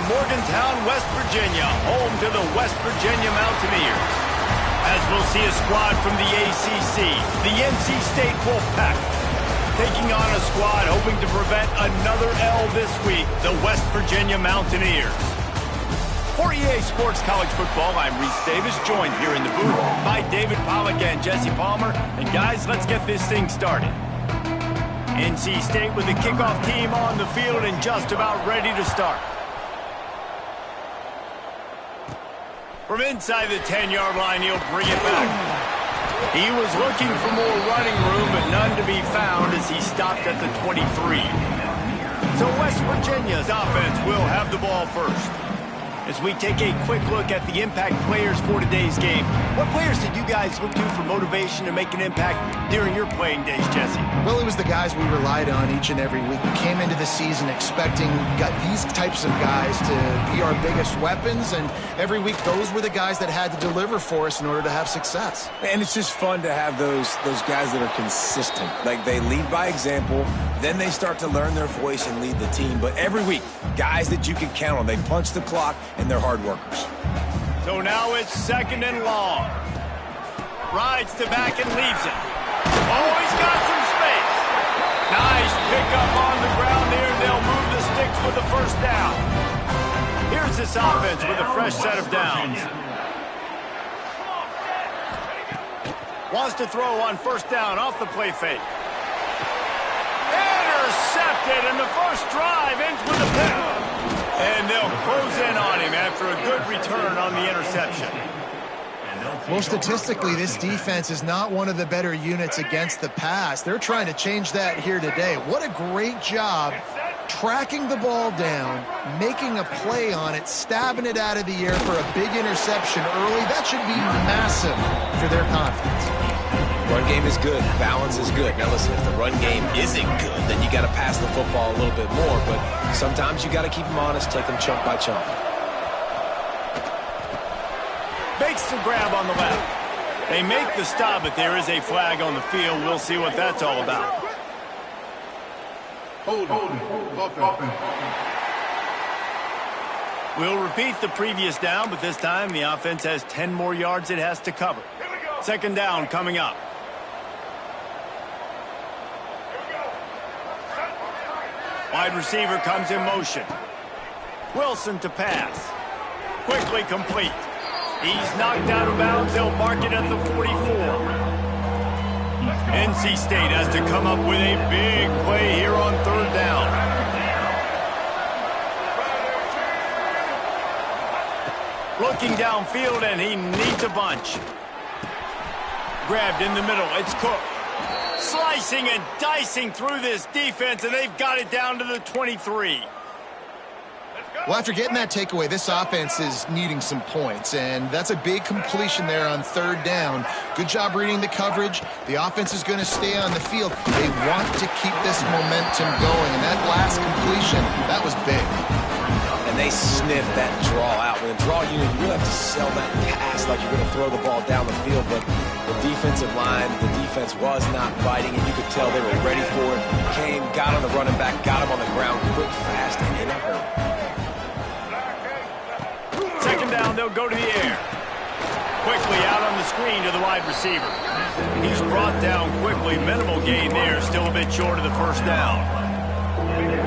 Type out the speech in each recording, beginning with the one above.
Morgantown, West Virginia, home to the West Virginia Mountaineers. As we'll see a squad from the ACC, the NC State Wolfpack, taking on a squad hoping to prevent another L this week, the West Virginia Mountaineers. For EA Sports College Football, I'm Reese Davis, joined here in the booth by David Pollack and Jesse Palmer. And guys, let's get this thing started. NC State with the kickoff team on the field and just about ready to start. From inside the 10-yard line, he'll bring it back. He was looking for more running room, but none to be found as he stopped at the 23. So West Virginia's offense will have the ball first. As we take a quick look at the impact players for today's game, what players did you guys look to for motivation to make an impact during your playing days, Jesse? Well, it was the guys we relied on each and every week. We came into the season expecting these types of guys to be our biggest weapons, and every week those were the guys that had to deliver for us in order to have success. And it's just fun to have those guys that are consistent. Like, they lead by example, then they start to learn their voice and lead the team. But every week, guys that you can count on, they punch the clock, and they're hard workers. So now it's second and long. Rides to back and leaves it. Oh, he's got some space. Nice pickup on the ground there. They'll move the sticks with the first down. Here's this offense with a fresh set of downs. Wants to throw on first down off the play fake. Intercepted, and the first drive ends with a pick. And they'll close in on him after a good return on the interception. Well, statistically, this defense is not one of the better units against the pass. They're trying to change that here today. What a great job tracking the ball down, making a play on it, stabbing it out of the air for a big interception early. That should be massive for their confidence. Run game is good. Balance is good. Now, listen, if the run game isn't good, then you got to pass the football a little bit more. But sometimes you got to keep them honest, take them chunk by chunk. Makes the grab on the left. They make the stop, but there is a flag on the field. We'll see what that's all about. We'll repeat the previous down, but this time the offense has 10 more yards it has to cover. Second down coming up. Wide receiver comes in motion. Wilson to pass. Quickly complete. He's knocked out of bounds. They'll mark it at the 44. NC State has to come up with a big play here on third down. Looking downfield, and he needs a bunch. Grabbed in the middle. It's Cook. Slicing and dicing through this defense, and they've got it down to the 23. Well, after getting that takeaway, this offense is needing some points, and that's a big completion there on third down. Good job reading the coverage. The offense is going to stay on the field. They want to keep this momentum going, and that last completion, that was big. And they sniff that draw out. With a draw unit, you really have to sell that pass like you're going to throw the ball down the field, but the defensive line, the defense was not biting, and you could tell they were ready for it. Came, got on the running back, got him on the ground quick, fast, and in a hurry. Second down, they'll go to the air. Quickly out on the screen to the wide receiver. He's brought down quickly. Minimal gain there, still a bit short of the first down.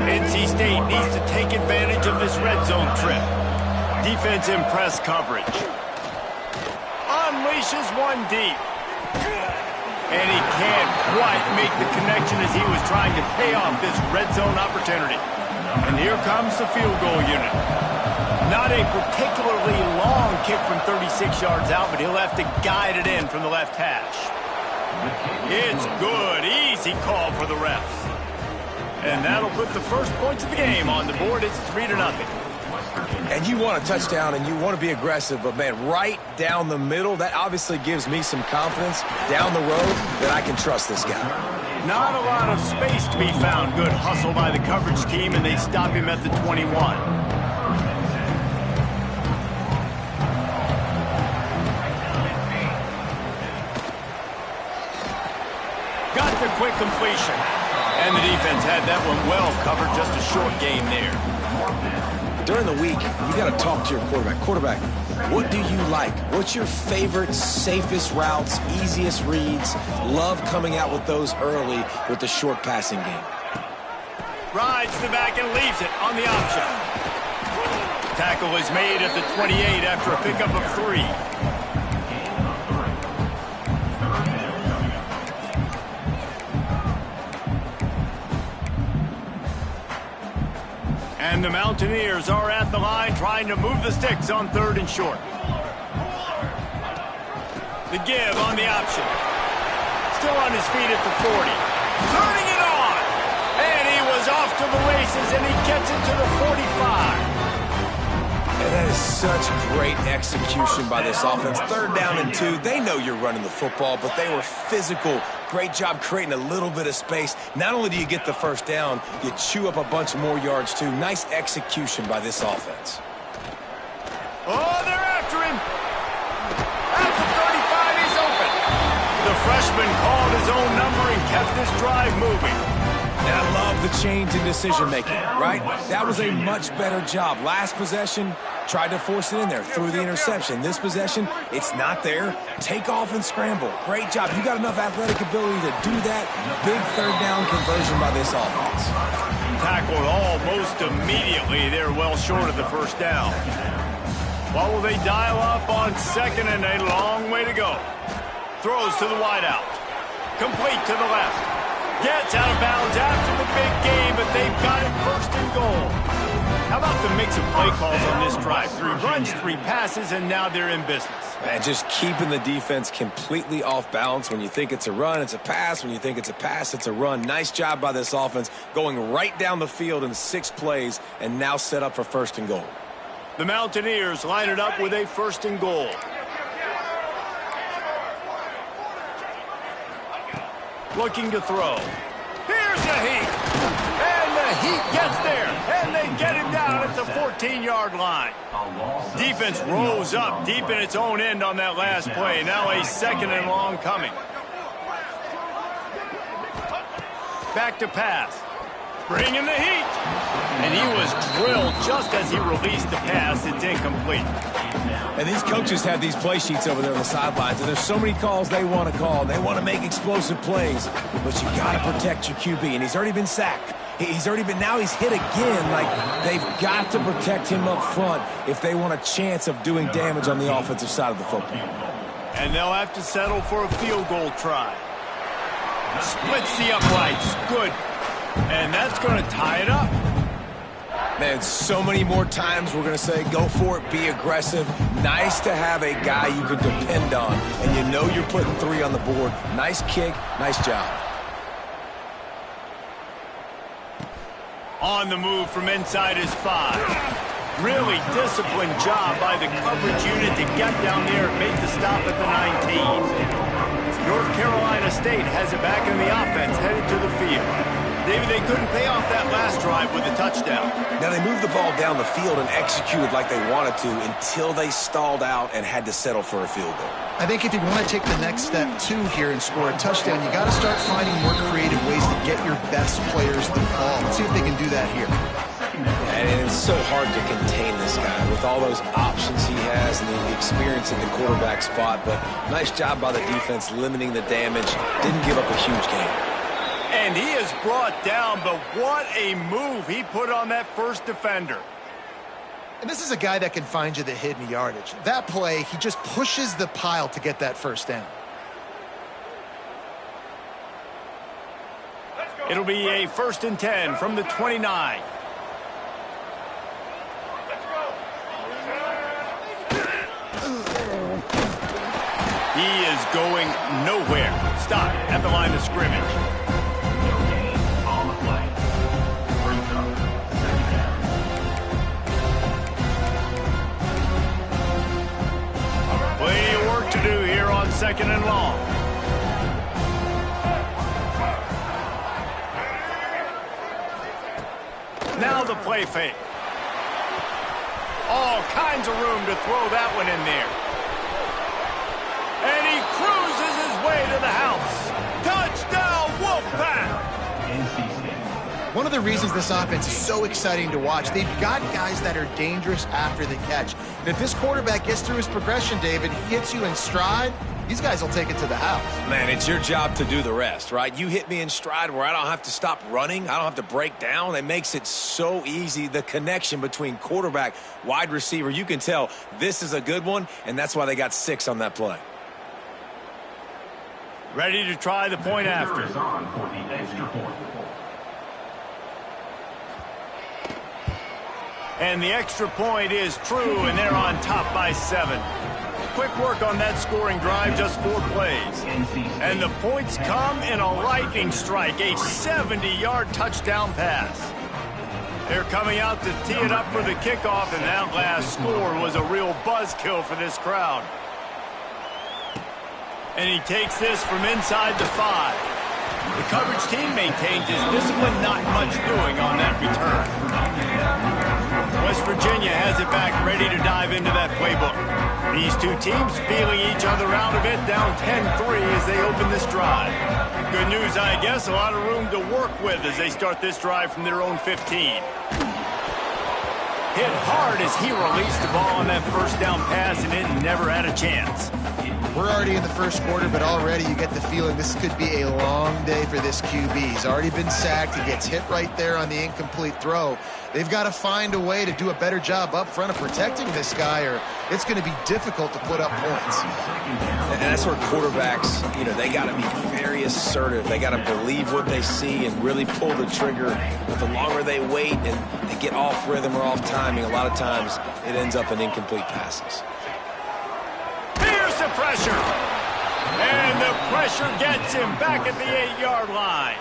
NC State needs to take advantage of this red zone trip. Defense in press coverage. Unleashes one deep. And he can't quite make the connection as he was trying to pay off this red zone opportunity. And here comes the field goal unit. Not a particularly long kick from 36 yards out, but he'll have to guide it in from the left hash. It's good. Easy call for the refs. And that'll put the first points of the game on the board. It's 3-0. And you want a touchdown and you want to be aggressive, but man, right down the middle, that obviously gives me some confidence down the road that I can trust this guy. Not a lot of space to be found. Good hustle by the coverage team, and they stop him at the 21. Got the quick completion. And the defense had that one well covered, just a short gain there. during the week, you got to talk to your quarterback. Quarterback, what do you like? What's your favorite, safest routes, easiest reads? Love coming out with those early with the short passing game. Rides the back and leaves it on the option. Tackle is made at the 28 after a pickup of 3. And the Mountaineers are at the line trying to move the sticks on 3rd and short. The give on the option. Still on his feet at the 40. Turning it on! And he was off to the races, and he gets it to the 45. And that is such great execution by this offense. 3rd down and 2. They know you're running the football, but they were physical. Great job creating a little bit of space. Not only do you get the first down, you chew up a bunch more yards, too. Nice execution by this offense. Oh, they're after him. At the 35, he's open. The freshman called his own number and kept this drive moving. And I love the change in decision-making, right? That was a much better job. Last possession, tried to force it in there, threw the interception. This possession, it's not there. Take off and scramble. Great job. You got enough athletic ability to do that. Big 3rd down conversion by this offense. Tackled almost immediately. They're well short of the first down. What will they dial up on 2nd and a long way to go? Throws to the wideout. Complete to the left. Gets out of bounds after the big game, but they've got it 1st and goal. How about the mix of play calls on this drive? 3 runs, 3 passes, and now they're in business. Man, just keeping the defense completely off balance. When you think it's a run, it's a pass. When you think it's a pass, it's a run. Nice job by this offense, going right down the field in 6 plays, and now set up for 1st and goal. The Mountaineers line it up with a 1st and goal. Looking to throw. Here's the heat. And the heat gets there. And they get him down at the 14-yard line. Defense rose up deep in its own end on that last play. Now a 2nd and long coming. Back to pass. Bringing the heat. And he was drilled just as he released the pass. It's incomplete. And these coaches have these play sheets over there on the sidelines, and there's so many calls they want to call. They want to make explosive plays, but you got to protect your QB, and he's already been sacked. Now he's hit again. Like, they've got to protect him up front if they want a chance of doing damage on the offensive side of the football. And they'll have to settle for a field goal try. Splits the uprights. Good. And that's going to tie it up. Man, so many more times we're going to say, go for it, be aggressive. Nice to have a guy you can depend on, and you know you're putting 3 on the board. Nice kick, nice job. On the move from inside his 5. Really disciplined job by the coverage unit to get down there and make the stop at the 19. North Carolina State has it back in the offense, headed to the field. Maybe they couldn't pay off that last drive with a touchdown. Now, they moved the ball down the field and executed like they wanted to until they stalled out and had to settle for a field goal. I think if you want to take the next step, too, here and score a touchdown, you got to start finding more creative ways to get your best players the ball. Let's see if they can do that here. And it's so hard to contain this guy with all those options he has and the experience in the quarterback spot. But nice job by the defense limiting the damage. Didn't give up a huge game. And he is brought down, but what a move he put on that first defender. And this is a guy that can find you the hidden yardage. That play, he just pushes the pile to get that first down. It'll be a 1st and 10 from the 29. He is going nowhere. Stop at the line of scrimmage. Plenty of work to do here on 2nd and long. Now the play fake. All kinds of room to throw that one in there. And he cruises his way to the house. Touchdown, Wolfpack! One of the reasons this offense is so exciting to watch. They've got guys that are dangerous after the catch. And if this quarterback gets through his progression, David, he hits you in stride, these guys will take it to the house. Man, it's your job to do the rest, right? You hit me in stride where I don't have to stop running. I don't have to break down. It makes it so easy. The connection between quarterback, wide receiver, you can tell this is a good one, and that's why they got 6 on that play. Ready to try the point after. And the extra point is true, and they're on top by 7. Quick work on that scoring drive, just 4 plays. And the points come in a lightning strike, a 70-yard touchdown pass. They're coming out to tee it up for the kickoff, and that last score was a real buzzkill for this crowd. And he takes this from inside the 5. The coverage team maintains his discipline, not much doing on that return. West Virginia has it back, ready to dive into that playbook. These two teams feeling each other out a bit, down 10-3 as they open this drive. Good news, I guess, a lot of room to work with as they start this drive from their own 15. Hit hard as he released the ball on that first down pass, and it never had a chance. We're already in the first quarter, but already you get the feeling this could be a long day for this QB. He's already been sacked. He gets hit right there on the incomplete throw. They've got to find a way to do a better job up front of protecting this guy, or it's going to be difficult to put up points. And that's where quarterbacks, they got to be very assertive. They got to believe what they see and really pull the trigger. But the longer they wait and they get off rhythm or off timing, a lot of times it ends up in incomplete passes. Here's the pressure. And the pressure gets him back at the 8-yard line.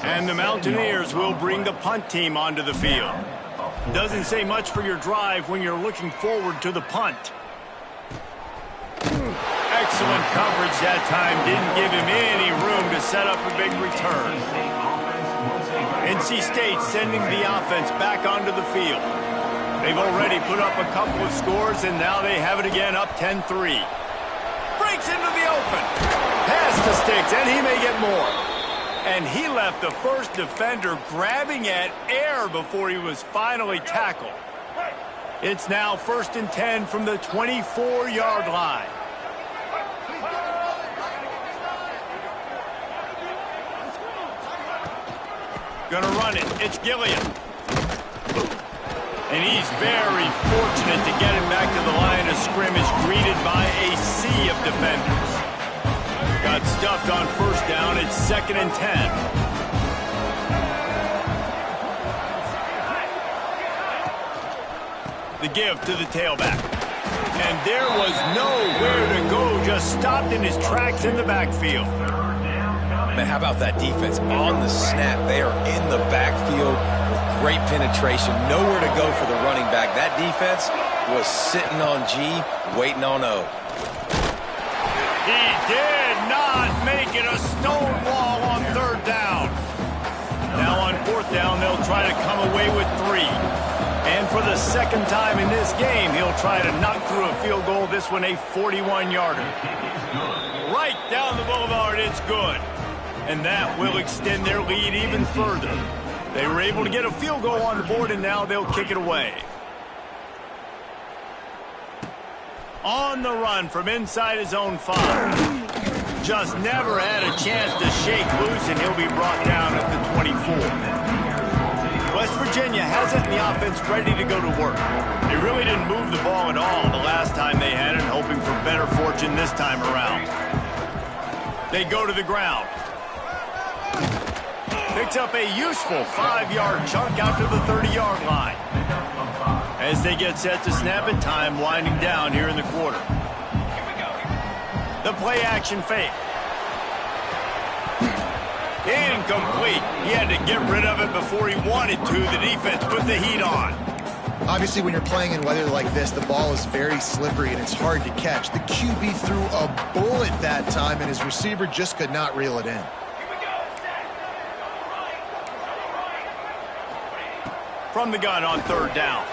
And the Mountaineers will bring the punt team onto the field. Doesn't say much for your drive when you're looking forward to the punt. Excellent coverage that time. Didn't give him any room to set up a big return. NC State sending the offense back onto the field. They've already put up a couple of scores, and now they have it again, up 10-3. Breaks into the open. Pass the sticks, and he may get more. And he left the first defender grabbing at air before he was finally tackled. It's now 1st and 10 from the 24-yard line. Gonna run it. It's Gilliam. And he's very fortunate to get him back to the line of scrimmage, greeted by a sea of defenders. Got stuffed on 1st down. It's 2nd and 10. The give to the tailback. And there was nowhere to go, just stopped in his tracks in the backfield. Man, how about that defense? On the snap, they are in the backfield with great penetration. Nowhere to go for the running back. That defense was sitting on G, waiting on O. He did not make it a stone wall on 3rd down. Now on 4th down, they'll try to come away with 3. And for the 2nd time in this game, he'll try to knock through a field goal. This one a 41-yarder. Right down the boulevard, it's good. And that will extend their lead even further. They were able to get a field goal on the board, and now they'll kick it away. On the run from inside his own 5. Just never had a chance to shake loose, and he'll be brought down at the 24. West Virginia has it in the offense ready to go to work. They really didn't move the ball at all the last time they had it, hoping for better fortune this time around. They go to the ground. Picks up a useful 5-yard chunk out to the 30-yard line. As they get set to snap it, time winding down here in the quarter. The play action fake. Incomplete. He had to get rid of it before he wanted to. The defense put the heat on. Obviously, when you're playing in weather like this, the ball is very slippery and it's hard to catch. The QB threw a bullet that time, and his receiver just could not reel it in. From the gun on 3rd down.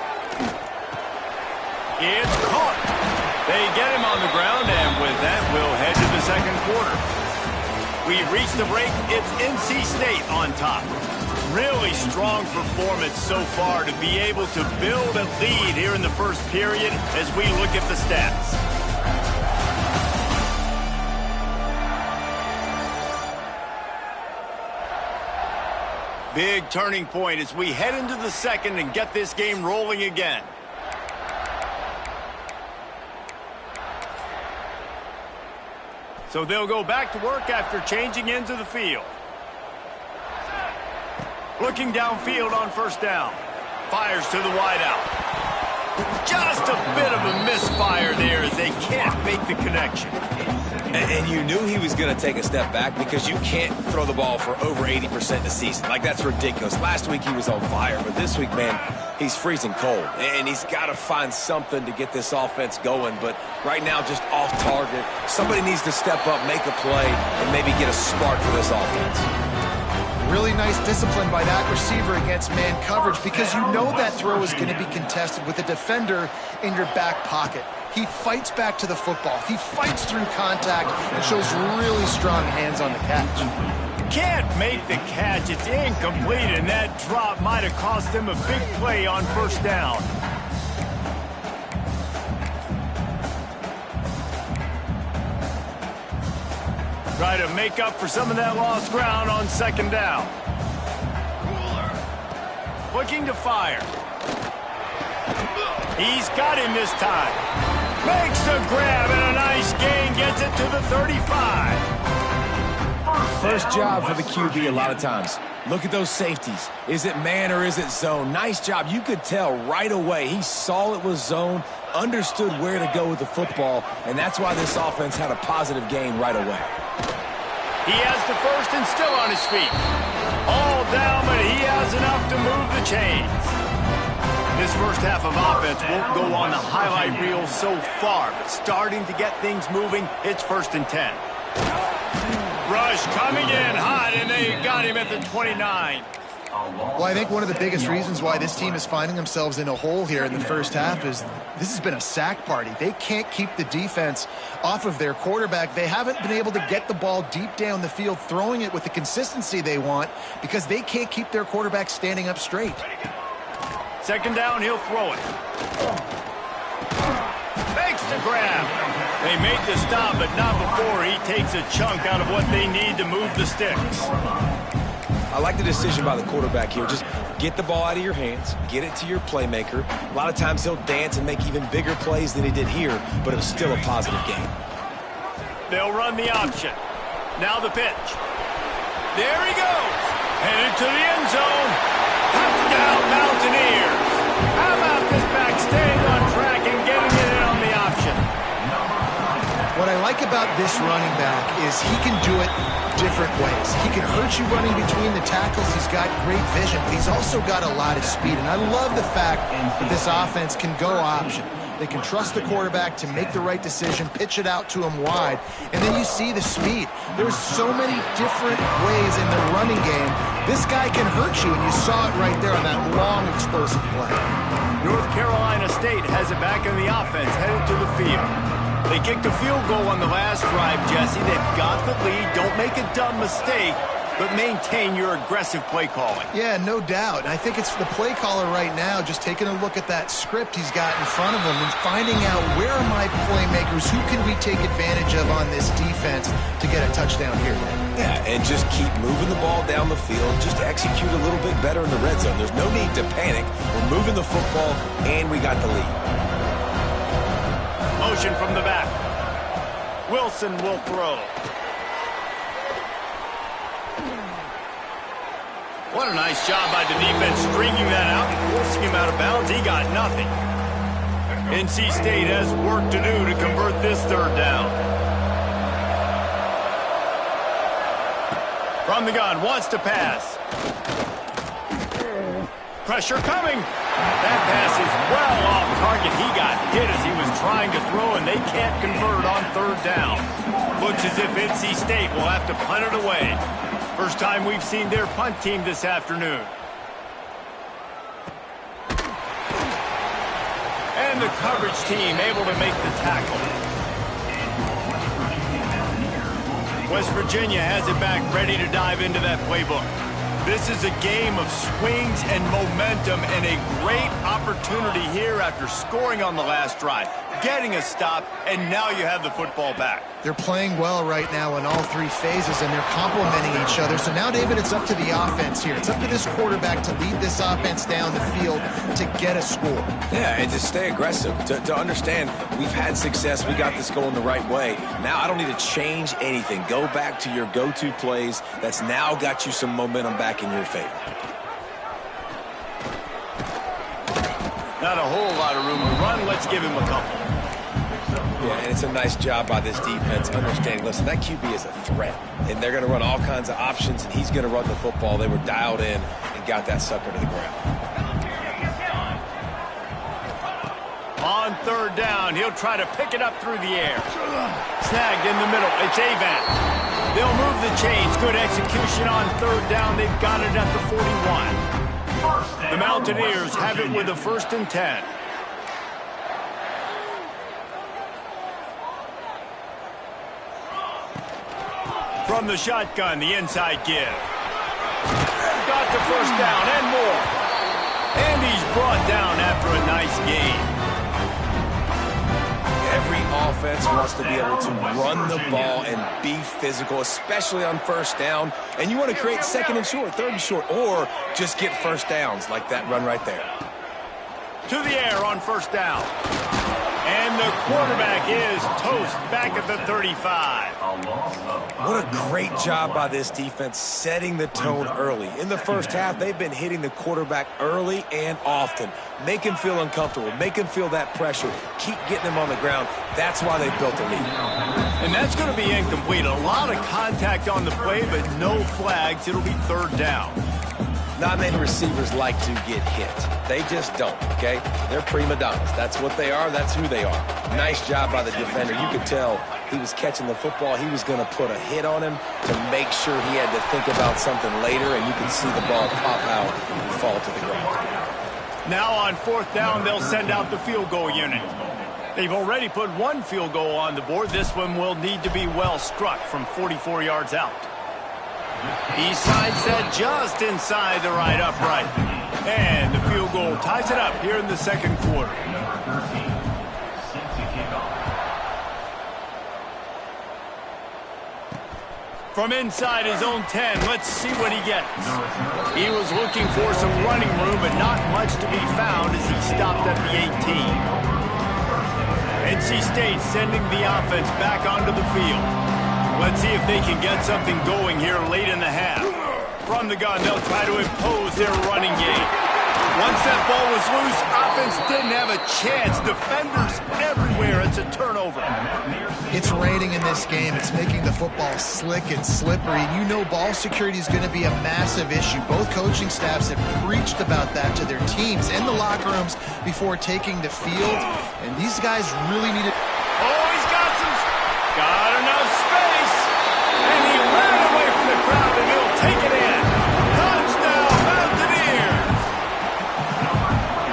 It's caught. They get him on the ground, and with that, we'll head to the 2nd quarter. We've reached the break. It's NC State on top. Really strong performance so far to be able to build a lead here in the first period as we look at the stats. Big turning point as we head into the second and get this game rolling again. So they'll go back to work after changing into the field. Looking downfield on first down. Fires to the wideout. Just a bit of a misfire there as they can't make the connection. And you knew he was going to take a step back because you can't throw the ball for over 80% the season. Like, that's ridiculous. Last week he was on fire, but this week, man, he's freezing cold. And he's got to find something to get this offense going. But right now, just off target. Somebody needs to step up, make a play, and maybe get a spark for this offense. Really nice discipline by that receiver against man coverage because you know that throw is going to be contested with a defender in your back pocket. He fights back to the football. He fights through contact and shows really strong hands on the catch. Can't make the catch. It's incomplete, and that drop might have cost him a big play on first down. Try to make up for some of that lost ground on second down. Looking to fire. He's got him this time. Makes the grab and a nice gain. Gets it to the 35. First job for the QB a lot of times. Look at those safeties. Is it man or is it zone? Nice job. You could tell right away. He saw it was zone, understood where to go with the football, and that's why this offense had a positive gain right away. He has the first and still on his feet. All down, but he has enough to move the chains. This first half of offense won't go on the highlight reel so far, but starting to get things moving, it's 1st and 10. Rush coming in hot, and they got him at the 29. Well, I think one of the biggest reasons why this team is finding themselves in a hole here in the first half is this has been a sack party. They can't keep the defense off of their quarterback. They haven't been able to get the ball deep down the field, throwing it with the consistency they want because they can't keep their quarterback standing up straight. Second down, he'll throw it. Makes the grab. They make the stop, but not before he takes a chunk out of what they need to move the sticks. I like the decision by the quarterback here. Just get the ball out of your hands, get it to your playmaker. A lot of times he'll dance and make even bigger plays than he did here, but it was still a positive game. They'll run the option. Now the pitch. There he goes. Headed to the end zone. Touchdown, Mountaineers. How about this back staying on track and getting it in on the option? What I like about this running back is he can do it different ways. He can hurt you running between the tackles. He's got great vision, but he's also got a lot of speed. And I love the fact that this offense can go option. They can trust the quarterback to make the right decision, pitch it out to him wide, and then you see the speed. There's so many different ways in the running game. This guy can hurt you, and you saw it right there on that long, explosive play. North Carolina State has it back in the offense, headed to the field. They kicked a field goal on the last drive, Jesse. They've got the lead. Don't make a dumb mistake, but maintain your aggressive play calling. Yeah, no doubt. I think it's the play caller right now just taking a look at that script he's got in front of him and finding out where are my playmakers, who can we take advantage of on this defense to get a touchdown here. Yeah, and just keep moving the ball down the field. Just execute a little bit better in the red zone. There's no need to panic. We're moving the football, and we got the lead. Motion from the back. Wilson will throw. What a nice job by the defense stringing that out and forcing him out of bounds. He got nothing. NC State has work to do to convert this third down. From the gun, wants to pass. Pressure coming. That pass is well off target. He got hit as he was trying to throw, and they can't convert on third down. Looks as if NC State will have to punt it away. First time we've seen their punt team this afternoon. And the coverage team able to make the tackle. West Virginia has it back, ready to dive into that playbook. This is a game of swings and momentum, and a great opportunity here after scoring on the last drive, getting a stop, and now you have the football back. They're playing well right now in all three phases, and they're complementing each other. So now, David, it's up to the offense here. It's up to this quarterback to lead this offense down the field to get a score. Yeah, and to stay aggressive, to understand we've had success, we got this going the right way. Now I don't need to change anything. Go back to your go-to plays. That's now got you some momentum back in your favor. Not a whole lot of room to run. Let's give him a couple. Yeah, and it's a nice job by this defense understanding, listen, that QB is a threat, and they're going to run all kinds of options, and he's going to run the football. They were dialed in and got that sucker to the ground. On third down, he'll try to pick it up through the air. Snagged in the middle. It's Avant. They'll move the chains. Good execution on third down. They've got it at the 41. The Mountaineers have it with a 1st and 10. From the shotgun, the inside give. Got the 1st down and more. And he's brought down after a nice gain. Every offense wants to be able to run the ball and be physical, especially on 1st down. And you want to create 2nd and short, 3rd and short, or just get 1st downs like that run right there. To the air on 1st down. And the quarterback is toast back at the 35. What a great job by this defense setting the tone early. In the 1st half, they've been hitting the quarterback early and often. Make him feel uncomfortable. Make him feel that pressure. Keep getting him on the ground. That's why they built the lead. And that's going to be incomplete. A lot of contact on the play, but no flags. It'll be 3rd down. Not many receivers like to get hit. They just don't, okay? They're prima donnas. That's what they are. That's who they are. Nice job by the defender. You could tell he was catching the football. He was going to put a hit on him to make sure he had to think about something later, and you can see the ball pop out and fall to the ground. Now on 4th down, they'll send out the field goal unit. They've already put 1 field goal on the board. This one will need to be well struck from 44 yards out. He slides that just inside the right upright. And the field goal ties it up here in the 2nd quarter. From inside his own 10, let's see what he gets. He was looking for some running room, but not much to be found as he stopped at the 18. NC State sending the offense back onto the field. Let's see if they can get something going here late in the half. From the gun, they'll try to impose their running game. Once that ball was loose, offense didn't have a chance. Defenders everywhere. It's a turnover. It's raining in this game. It's making the football slick and slippery. You know ball security is going to be a massive issue. Both coaching staffs have preached about that to their teams in the locker rooms before taking the field. And these guys really need it. Oh, he's got enough space. And he ran away from the crowd, and he'll take it in. Touchdown, Mountaineers.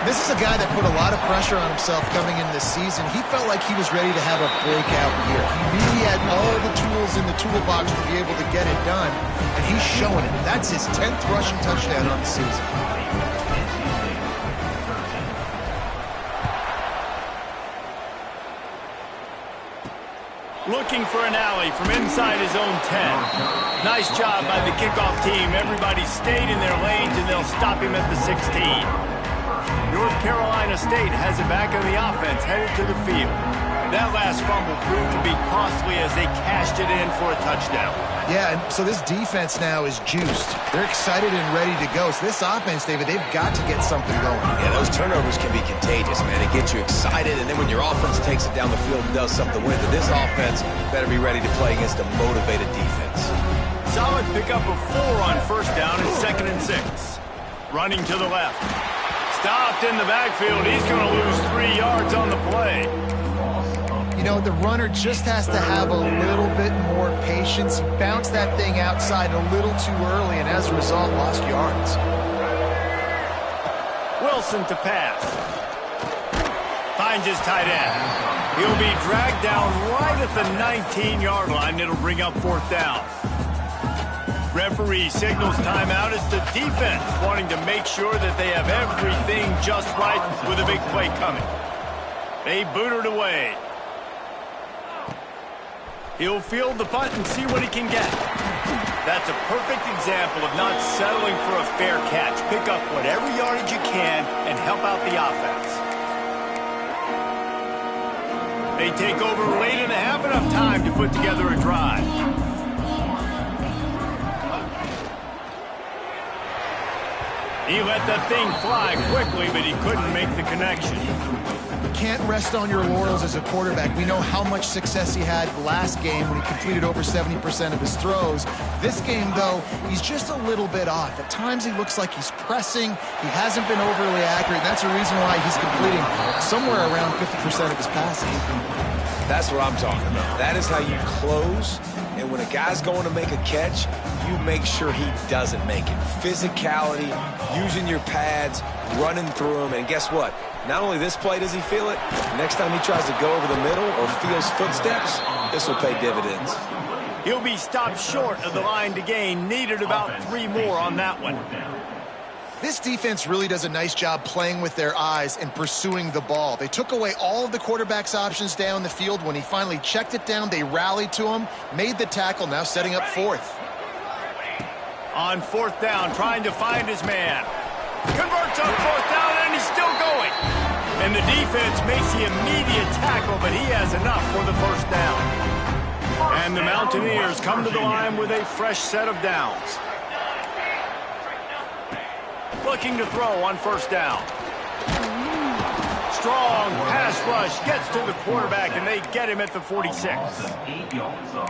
This is a guy that put a lot of pressure on himself coming into this season. He felt like he was ready to have a breakout year. He really had all the tools in the toolbox to be able to get it done, and he's showing it. That's his 10th rushing touchdown on the season. Looking for an alley from inside his own 10. Nice job by the kickoff team. Everybody stayed in their lanes, and they'll stop him at the 16. North Carolina State has it back on the offense, headed to the field. That last fumble proved to be costly as they cashed it in for a touchdown. Yeah, and so this defense now is juiced. They're excited and ready to go. So this offense, David, they've got to get something going. Yeah, those turnovers can be contagious, man. It gets you excited, and then when your offense takes it down the field and does something with it, this offense better be ready to play against a motivated defense. Solid pickup of 4 on 1st down and 2nd and 6. Running to the left. Stopped in the backfield. He's going to lose 3 yards on the play. You know, the runner just has to have a little bit more patience. He bounced that thing outside a little too early, and as a result, lost yards. Wilson to pass. Finds his tight end. He'll be dragged down right at the 19-yard line. It'll bring up 4th down. referee signals timeout. It's the defense wanting to make sure that they have everything just right with a big play coming. They boot it away. He'll field the punt and see what he can get. That's a perfect example of not settling for a fair catch. Pick up whatever yardage you can and help out the offense. They take over late and have enough time to put together a drive. He let that thing fly quickly, but he couldn't make the connection. Can't rest on your laurels as a quarterback. We know how much success he had last game when he completed over 70% of his throws. This game, though, he's just a little bit off. At times, he looks like he's pressing. He hasn't been overly accurate. That's the reason why he's completing somewhere around 50% of his passes. That's what I'm talking about. That is how you close. And when a guy's going to make a catch, you make sure he doesn't make it. Physicality, using your pads, running through them. And guess what? Not only this play does he feel it, next time he tries to go over the middle or feels footsteps, this will pay dividends. He'll be stopped short of the line to gain. Needed about 3 more on that one. This defense really does a nice job playing with their eyes and pursuing the ball. They took away all of the quarterback's options down the field. When he finally checked it down, they rallied to him, made the tackle, now setting up fourth. On 4th down, trying to find his man. Converts on 4th down, and he's still going. And the defense makes the immediate tackle, but he has enough for the 1st down. And the Mountaineers come to the line with a fresh set of downs. Looking to throw on 1st down. Strong pass rush gets to the quarterback, and they get him at the 46.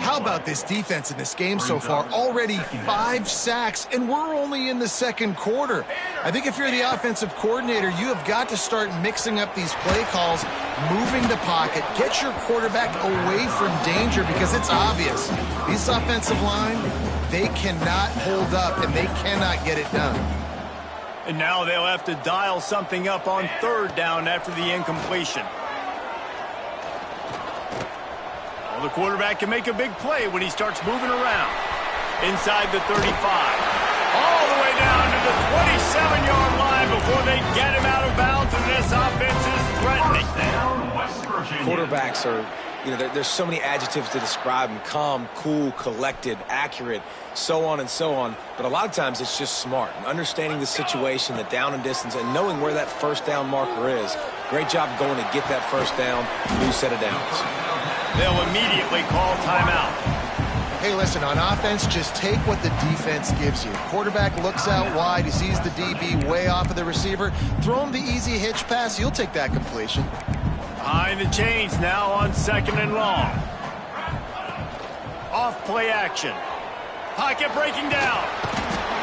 How about this defense in this game so far? Already 5 sacks, and we're only in the 2nd quarter. I think if you're the offensive coordinator, you have got to start mixing up these play calls, moving the pocket, get your quarterback away from danger, because it's obvious. This offensive line, they cannot hold up, and they cannot get it done. And now they'll have to dial something up on 3rd down after the incompletion. Well, the quarterback can make a big play when he starts moving around. Inside the 35. All the way down to the 27-yard line before they get him out of bounds, and this offense is threatening. Quarterbacks are, there's so many adjectives to describe them. Calm, cool, collected, accurate, so on and so on. But a lot of times it's just smart. Understanding the situation, the down and distance, and knowing where that 1st down marker is. Great job going to get that 1st down, new set of downs. They'll immediately call timeout. Hey, listen, on offense, just take what the defense gives you. Quarterback looks out wide. He sees the DB way off of the receiver. Throw him the easy hitch pass. You'll take that completion. Behind the chains now on 2nd and long. Off play action. Pocket breaking down.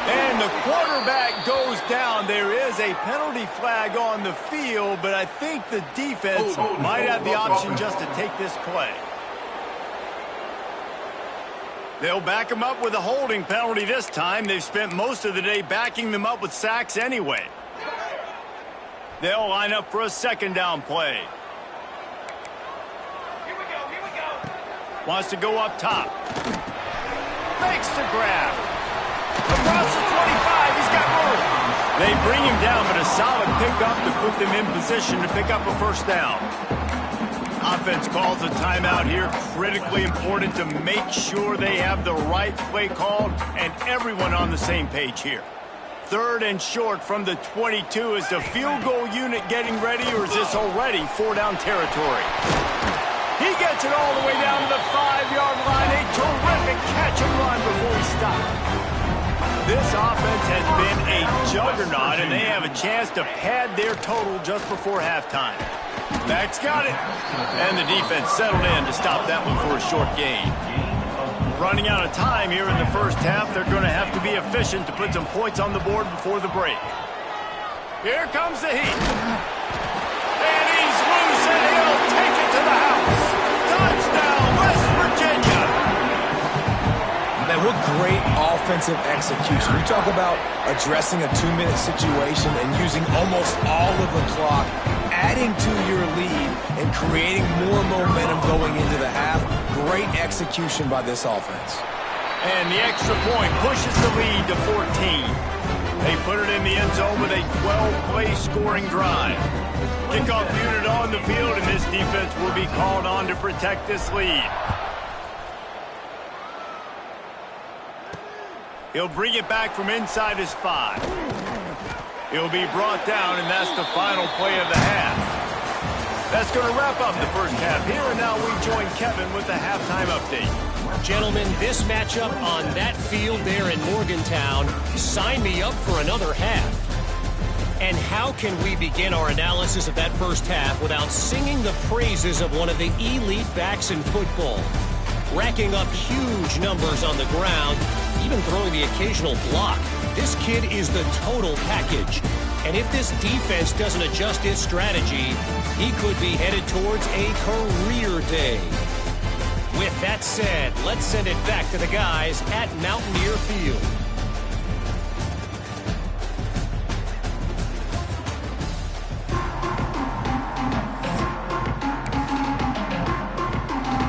And the quarterback goes down. There is a penalty flag on the field, but I think the defense might have the option just to take this play. They'll back him up with a holding penalty this time. They've spent most of the day backing them up with sacks anyway. They'll line up for a 2nd down play. Wants to go up top. Makes the grab. Across the 25, he's got room. They bring him down, but a solid pickup to put them in position to pick up a 1st down. Offense calls a timeout here. Critically important to make sure they have the right play called and everyone on the same page here. 3rd and short from the 22. Is the field goal unit getting ready, or is this already 4-down territory? He gets it all the way down to the 5-yard line. A terrific catch and run before he stopped. This offense has been a juggernaut, and they have a chance to pad their total just before halftime. Max got it, and the defense settled in to stop that one for a short gain. Running out of time here in the 1st half, they're going to have to be efficient to put some points on the board before the break. Here comes the heat. And he's loose, and he'll take it to the house. Touchdown, West Virginia. Man, what great offensive execution. You talk about addressing a 2-minute situation and using almost all of the clock, adding to your lead and creating more momentum going into the half. Great execution by this offense. And the extra point pushes the lead to 14. They put it in the end zone with a 12-play scoring drive. Kickoff unit on the field, and this defense will be called on to protect this lead. He'll bring it back from inside his 5. He'll be brought down, and that's the final play of the half. That's going to wrap up the first half here, and now we join Kevin with the halftime update. Gentlemen, this matchup on that field there in Morgantown, sign me up for another half. And how can we begin our analysis of that first half without singing the praises of one of the elite backs in football? Racking up huge numbers on the ground, even throwing the occasional block. This kid is the total package. And if this defense doesn't adjust its strategy, he could be headed towards a career day. With that said, let's send it back to the guys at Mountaineer Field.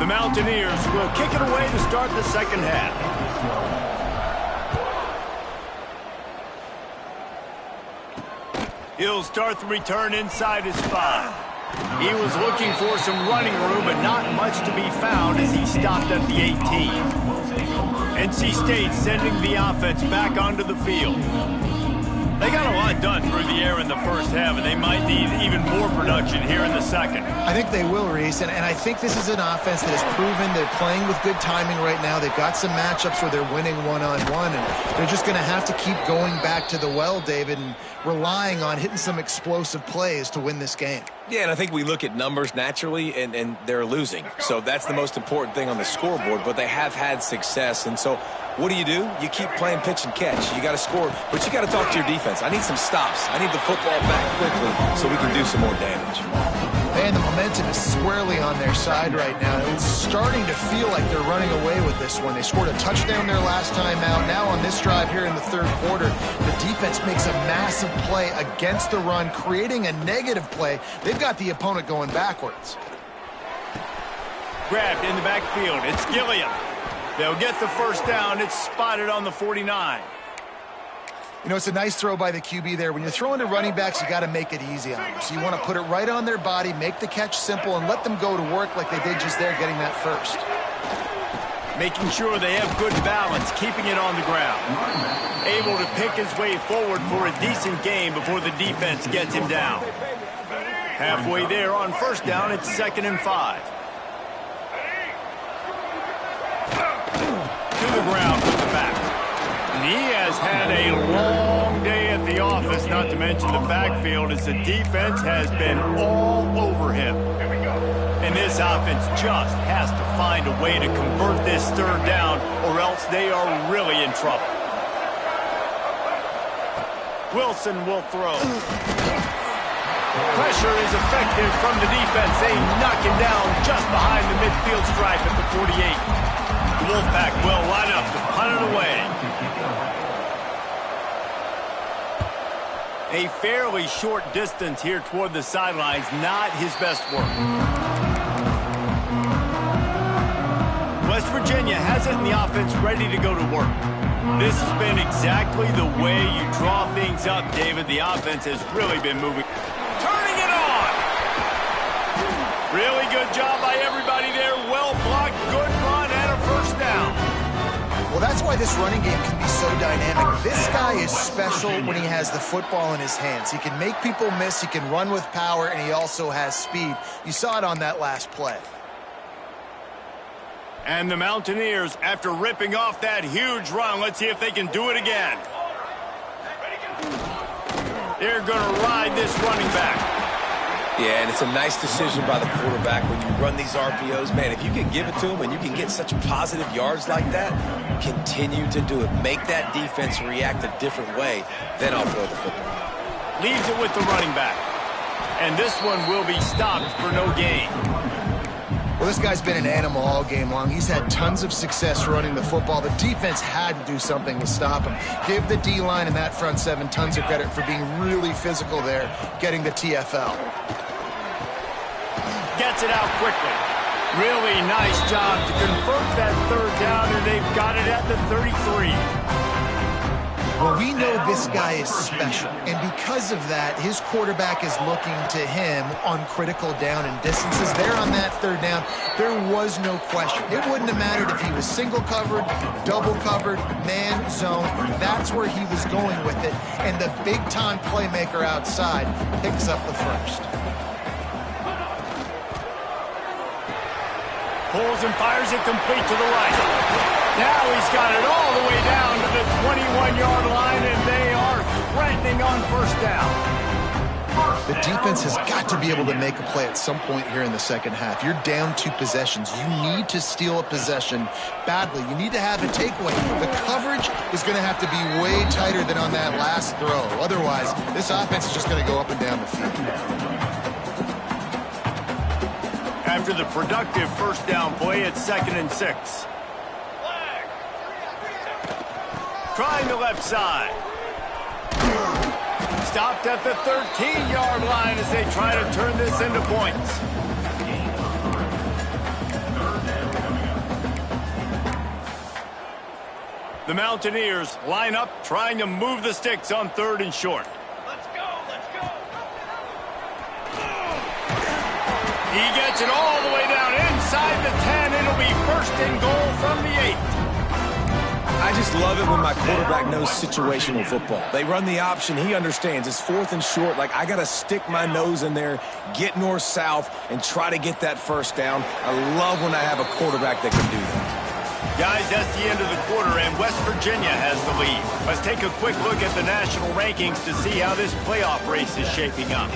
The Mountaineers will kick it away to start the second half. He'll start the return inside his 5. He was looking for some running room, but not much to be found as he stopped at the 18. NC State sending the offense back onto the field. They got a lot done through the air in the first half, and they might need even more production here in the second. I think they will, Reese, and I think this is an offense that has proven they're playing with good timing right now. They've got some matchups where they're winning one-on-one, and they're just going to have to keep going back to the well, David, and relying on hitting some explosive plays to win this game. Yeah, and I think we look at numbers naturally, and they're losing. So that's the most important thing on the scoreboard, but they have had success. And so what do? You keep playing pitch and catch. You got to score, but you got to talk to your defense. I need some stops. I need the football back quickly so we can do some more damage. Man, the momentum is squarely on their side right now. It's starting to feel like they're running away with this one. They scored a touchdown their last time out. Now on this drive here in the third quarter, the defense makes a massive play against the run, creating a negative play. They've got the opponent going backwards. Grabbed in the backfield. It's Gilliam. They'll get the first down. It's spotted on the 49. You know, it's a nice throw by the QB there. When you're throwing to running backs, you got to make it easy on them. So you want to put it right on their body, make the catch simple, and let them go to work like they did just there, getting that first. Making sure they have good balance, keeping it on the ground. Able to pick his way forward for a decent gain before the defense gets him down. Halfway there on first down, it's 2nd and 5. To the ground with the back. And he has had a long day at the office, not to mention the backfield, as the defense has been all over him. And this offense just has to find a way to convert this third down, or else they are really in trouble. Wilson will throw. Pressure is effective from the defense. They knock him down just behind the midfield stripe at the 48. The Wolfpack will line up to punt it away. A fairly short distance here toward the sidelines, not his best work. West Virginia has it in the offense ready to go to work. This has been exactly the way you draw things up, David. The offense has really been moving. Turning it on! Really good job by everybody there. Well blocked, good run, and a first down. Well, that's why this running game can be so dynamic. This guy is special when he has the football in his hands. He can make people miss, he can run with power, and he also has speed. You saw it on that last play. And the Mountaineers, after ripping off that huge run, let's see if they can do it again. They're going to ride this running back. Yeah, and it's a nice decision by the quarterback when you run these RPOs. Man, if you can give it to him and you can get such positive yards like that, continue to do it. Make that defense react a different way, then I'll throw the football. Leaves it with the running back. And this one will be stopped for no gain. Well, this guy's been an animal all game long. He's had tons of success running the football. The defense had to do something to stop him. Give the D-line and that front seven tons of credit for being really physical there, getting the TFL. Gets it out quickly. Really nice job to convert that third down, and they've got it at the 33. Well, we know this guy is special, and because of that, his quarterback is looking to him on critical down and distances. There on that third down, there was no question. It wouldn't have mattered if he was single covered, double covered, man, zone. That's where he was going with it, and the big-time playmaker outside picks up the first. Pulls and fires it complete to the right. Now he's got it all the way down to the 21-yard line, and they are threatening on first down. The defense has got to be able to make a play at some point here in the second half. You're down 2 possessions. You need to steal a possession badly. You need to have a takeaway. The coverage is going to have to be way tighter than on that last throw. Otherwise, this offense is just going to go up and down the field. After the productive first down play, it's 2nd and 6. Trying the left side. Stopped at the 13-yard line as they try to turn this into points. The Mountaineers line up, trying to move the sticks on 3rd and short. Let's go, let's go. He gets it all the way down inside the 10. It'll be 1st and goal from the 8. I just love it when my quarterback knows situational football. They run the option. He understands. It's 4th and short. Like, I got to stick my nose in there, get north-south, and try to get that first down. I love when I have a quarterback that can do that. Guys, that's the end of the quarter, and West Virginia has the lead. Let's take a quick look at the national rankings to see how this playoff race is shaping up.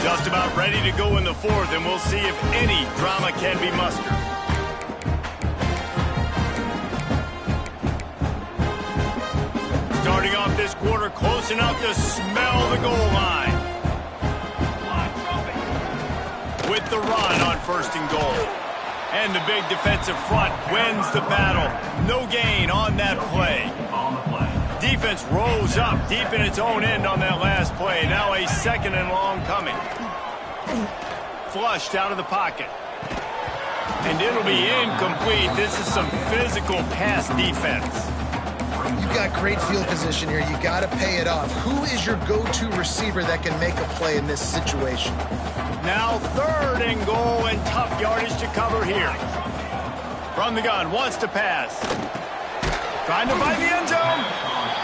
Just about ready to go in the 4th, and we'll see if any drama can be mustered. Starting off this quarter close enough to smell the goal line. With the run on 1st and goal. And the big defensive front wins the battle. No gain on that play. Defense rolls up deep in its own end on that last play. Now a 2nd and long coming. Flushed out of the pocket. And it'll be incomplete. This is some physical pass defense. You've got great field position here. You got to pay it off. Who is your go-to receiver that can make a play in this situation? Now 3rd and goal, and tough yardage to cover here. From the gun, wants to pass. Trying to find the end zone.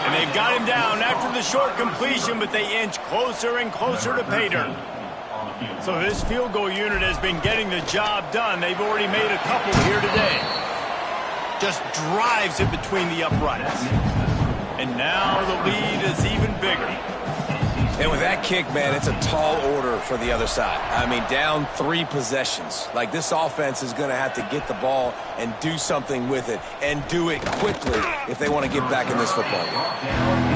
And they've got him down after the short completion, but they inch closer and closer to pay dirt. So this field goal unit has been getting the job done. They've already made a couple here today. Just drives it between the uprights. And now the lead is even bigger. And with that kick, man, it's a tall order for the other side. I mean, down 3 possessions. Like, this offense is going to have to get the ball and do something with it, and do it quickly if they want to get back in this football game.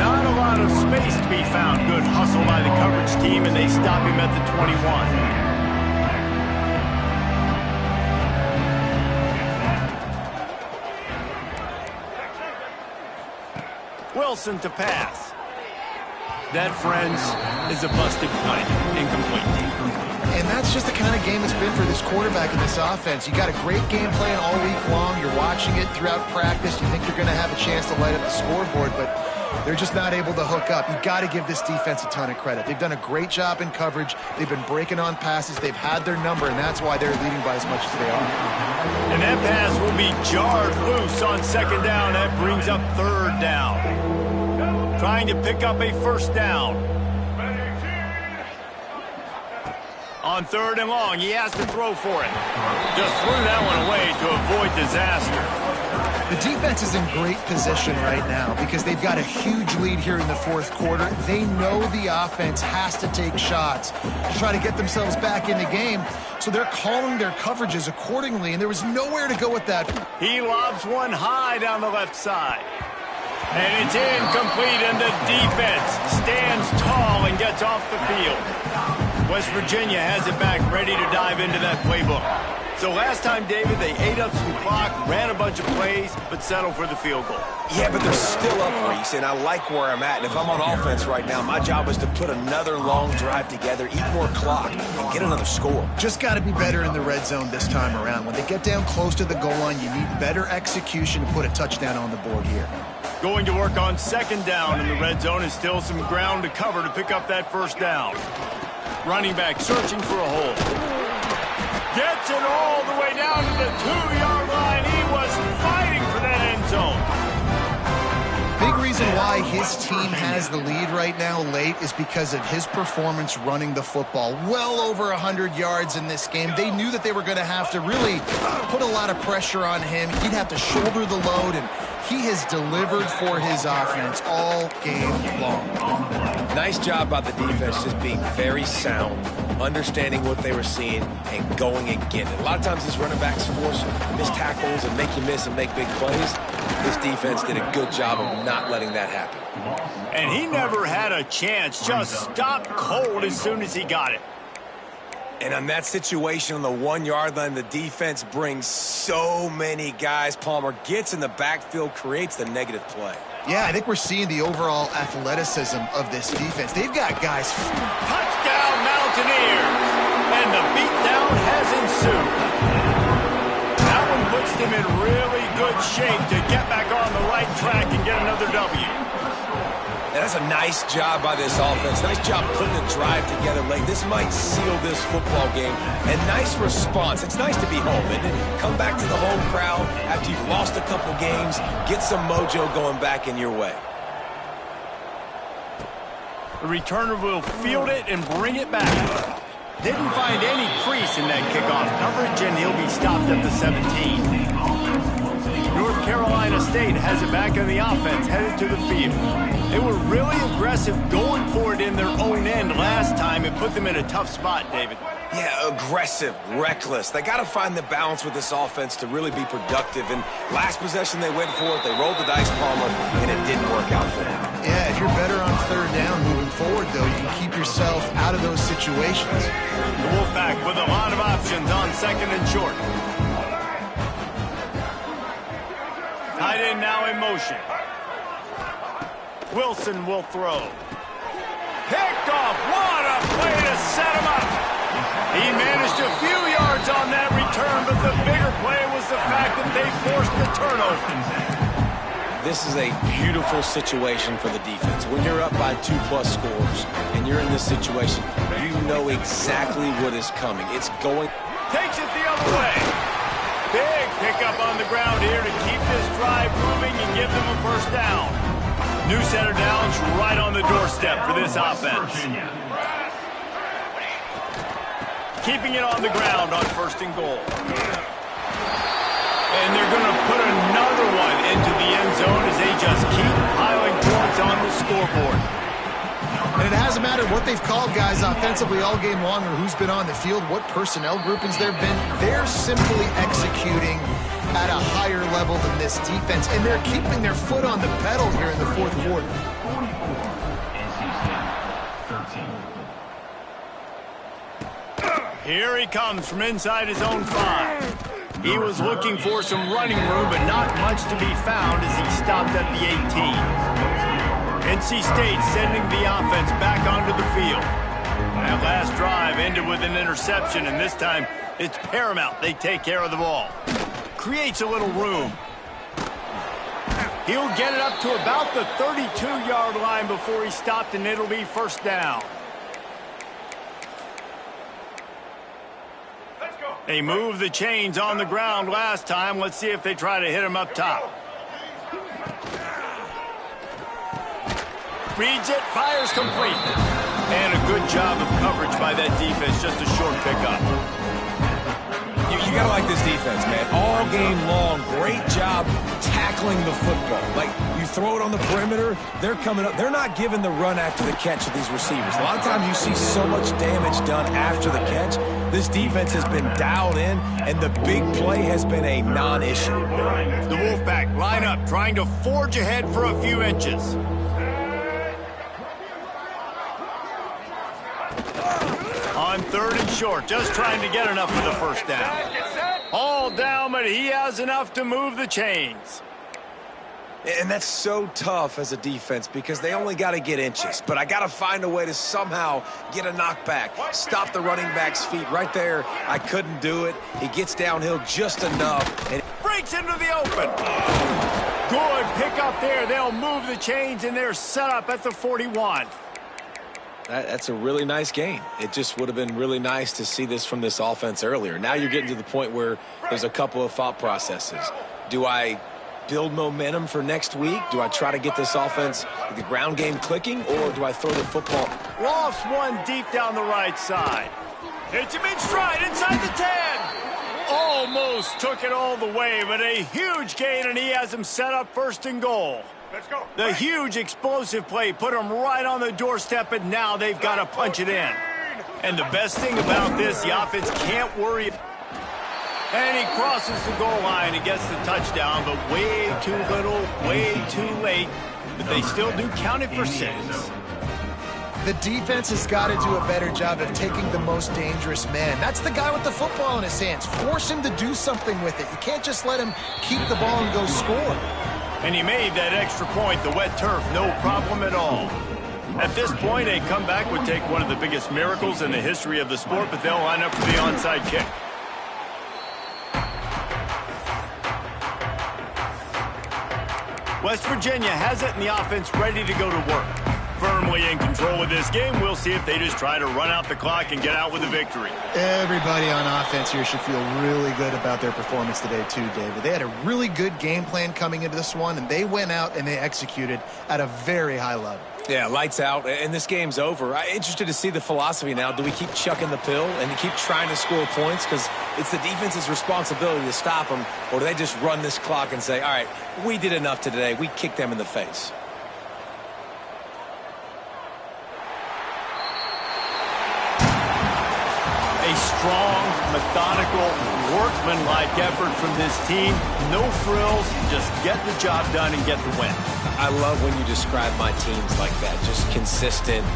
Not a lot of space to be found. Good hustle by the coverage team, and they stop him at the 21. Wilson to pass. That, friends, is a busted play. Incomplete. And that's just the kind of game it's been for this quarterback in this offense. You got a great game plan all week long. You're watching it throughout practice. You think you're going to have a chance to light up the scoreboard, but they're just not able to hook up. You got to give this defense a ton of credit. They've done a great job in coverage. They've been breaking on passes. They've had their number, and that's why they're leading by as much as they are. And that pass will be jarred loose on 2nd down. That brings up 3rd down. Trying to pick up a 1st down. On 3rd and long, he has to throw for it. Just threw that one away to avoid disaster. The defense is in great position right now because they've got a huge lead here in the 4th quarter. They know the offense has to take shots to try to get themselves back in the game, so they're calling their coverages accordingly, and there was nowhere to go with that. He lobs one high down the left side. And it's incomplete, and the defense stands tall and gets off the field. West Virginia has it back, ready to dive into that playbook. So last time, David, they ate up some clock, ran a bunch of plays, but settled for the field goal. Yeah, but they're still up, Reese, and I like where I'm at. And if I'm on offense right now, my job is to put another long drive together, eat more clock, and get another score. Just got to be better in the red zone this time around. When they get down close to the goal line, you need better execution to put a touchdown on the board here. Going to work on second down in the red zone, and still some ground to cover to pick up that first down. Running back searching for a hole. Gets it all the way down to the 2-yard line. He was fighting for that end zone. Big reason why his team has the lead right now late is because of his performance running the football. Well over 100 yards in this game. They knew that they were going to have to really put a lot of pressure on him. He'd have to shoulder the load, and he has delivered for his offense all game long. Nice job by the defense just being very sound, understanding what they were seeing, and going and getting it. A lot of times these running backs force missed tackles and make you miss and make big plays. This defense did a good job of not letting that happen. And he never had a chance, just stopped cold as soon as he got it. And on that situation on the 1-yard line, the defense brings so many guys. Palmer gets in the backfield, creates the negative play. Yeah, I think we're seeing the overall athleticism of this defense. They've got guys. Touchdown, Mountaineers! And the beatdown has ensued. That one puts them in really good shape to get back on the right track and get another W. And that's a nice job by this offense. Nice job putting the drive together late. This might seal this football game. And nice response. It's nice to be home, isn't it? Come back to the home crowd after you've lost a couple games. Get some mojo going back in your way. The returner will field it and bring it back. Didn't find any crease in that kickoff coverage, and he'll be stopped at the 17. North Carolina State has it back on the offense, headed to the field. They were really aggressive going for it in their own end last time and put them in a tough spot, David. Yeah, aggressive, reckless. They got to find the balance with this offense to really be productive. And last possession they went for it, they rolled the dice, Palmer, and it didn't work out for them. Yeah, if you're better on third down moving forward, though, you can keep yourself out of those situations. The Wolfpack with a lot of options on second and short. Tight end now in motion. Wilson will throw. Picked off. What a play to set him up. He managed a few yards on that return, but the bigger play was the fact that they forced the turnover. This is a beautiful situation for the defense. When you're up by 2+ scores and you're in this situation, you know exactly what is coming. It's going. Takes it the other way. Big pickup on the ground here to keep this drive moving and give them a first down. New center downs right on the doorstep for this offense. Keeping it on the ground on first and goal. And they're going to put another one into the end zone as they just keep piling points on the scoreboard. And it hasn't mattered what they've called guys offensively all game long or who's been on the field, what personnel groupings there have been. They're simply executing at a higher level than this defense, and they're keeping their foot on the pedal here in the fourth quarter. Here he comes from inside his own 5. He was looking for some running room, but not much to be found as he stopped at the 18. NC State sending the offense back onto the field. That last drive ended with an interception, and this time it's paramount they take care of the ball. Creates a little room. He'll get it up to about the 32-yard line before he stopped, and it'll be first down. They moved the chains on the ground last time. Let's see if they try to hit him up top. Reads it, fires complete. And a good job of coverage by that defense, just a short pickup. You got to like this defense, man. All game long, great job tackling the football. Like, you throw it on the perimeter, they're coming up. They're not giving the run after the catch to these receivers. A lot of times you see so much damage done after the catch. This defense has been dialed in, and the big play has been a non-issue. The Wolfpack line up, trying to forge ahead for a few inches. On third and short, just trying to get enough for the first down. but he has enough to move the chains. And that's so tough as a defense because they only got to get inches. But I got to find a way to somehow get a knockback, stop the running back's feet. Right there, I couldn't do it. He gets downhill just enough. And breaks into the open. Good pick up there. They'll move the chains, and they're set up at the 41. That's a really nice game. It just would have been really nice to see this from this offense earlier. Now you're getting to the point where there's a couple of thought processes. Do I build momentum for next week? Do I try to get this offense, the ground game clicking, or do I throw the football? Lost one deep down the right side. Hits him in stride inside the 10. Almost took it all the way, but a huge gain, and he has him set up first and goal. Let's go. The huge explosive play put him right on the doorstep, and now they've got to punch it in. And the best thing about this, the offense can't worry. And he crosses the goal line and gets the touchdown, but way too little, way too late. But they still do count it for 6. The defense has got to do a better job of taking the most dangerous man. That's the guy with the football in his hands. Force him to do something with it. You can't just let him keep the ball and go score. And he made that extra point, the wet turf, no problem at all. At this point, a comeback would take one of the biggest miracles in the history of the sport, but they'll line up for the onside kick. West Virginia has it, and the offense ready to go to work. Firmly in control of this game. We'll see if they just try to run out the clock and get out with a victory. Everybody on offense here should feel really good about their performance today too, David. They had a really good game plan coming into this one, and they went out and they executed at a very high level. Yeah, lights out, and this game's over. I'm interested to see the philosophy now. Do we keep chucking the pill and keep trying to score points? Because it's the defense's responsibility to stop them, or do they just run this clock and say, all right, we did enough today. We kicked them in the face. A strong, methodical, workmanlike effort from this team. No frills, just get the job done and get the win. I love when you describe my teams like that, just consistent,